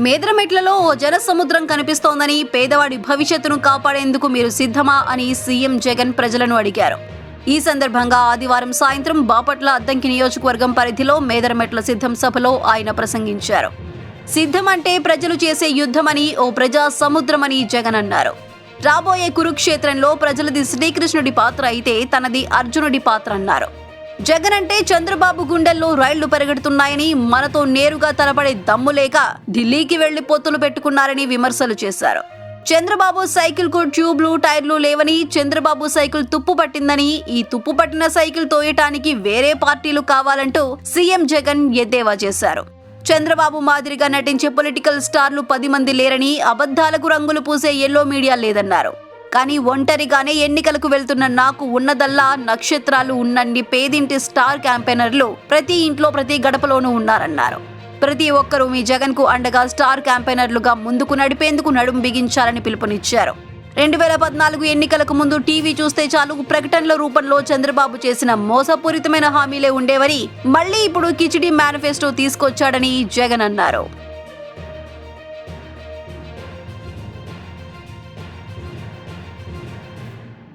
మేదరమెట్లలో ఓ జన సముద్రం కనిపిస్తోందని, పేదవాడి భవిష్యత్తును కాపాడేందుకు మీరు సిద్ధమా అని సీఎం జగన్ ప్రజలను అడిగారు. ఈ సందర్భంగా ఆదివారం సాయంత్రం బాపట్ల అద్దంకి నియోజకవర్గం పరిధిలో మేదరమెట్ల సిద్ధం సభలో ఆయన ప్రసంగించారు. సిద్ధం అంటే ప్రజలు చేసే యుద్ధమని, ఓ ప్రజా సముద్రమని జగన్ అన్నారు. రాబోయే కురుక్షేత్రంలో ప్రజలది శ్రీకృష్ణుడి పాత్ర అయితే తనది అర్జునుడి పాత్ర అన్నారు. జగన్ అంటే చంద్రబాబు గుండెల్లో రైళ్లు పరిగెడుతున్నాయని, మనతో నేరుగా తలపడే దమ్ము లేక ఢిల్లీకి వెళ్లి పొత్తులు పెట్టుకున్నారని విమర్శలు చేశారు. చంద్రబాబు సైకిల్ కు ట్యూబ్లు, టైర్లు లేవని, చంద్రబాబు సైకిల్ తుప్పు పట్టిందని, ఈ తుప్పు పట్టిన సైకిల్ తోయటానికి వేరే పార్టీలు కావాలంటూ సీఎం జగన్ ఎద్దేవా చేశారు. చంద్రబాబు మాదిరిగా నటించే పొలిటికల్ స్టార్లు 10 మంది లేరని, అబద్ధాలకు రంగులు పూసే ఎల్లో మీడియా లేదన్నారు. కానీ ఒంటరిగానే ఎన్నికలకు వెళ్తున్న నాకు ఉన్నదల్లా నక్షత్రాలు ఉన్నన్ని పేదింటి స్టార్ క్యాంపెయినర్లు ప్రతి ఇంట్లో, ప్రతి గడపలోనూ ఉన్నారన్నారు. ప్రతి ఒక్కరూ మీ జగన్ కు అండగా స్టార్ క్యాంపెయినర్లుగా ముందుకు నడిపేందుకు నడుం బిగించాలని పిలుపునిచ్చారు. 2014 ఎన్నికలకు ముందు టీవీ చూస్తే చాలు ప్రకటనల రూపంలో చంద్రబాబు చేసిన మోసపూరితమైన హామీలే ఉండేవని, మళ్లీ ఇప్పుడు కిచిడి మేనిఫెస్టో తీసుకొచ్చాడని జగన్ అన్నారు.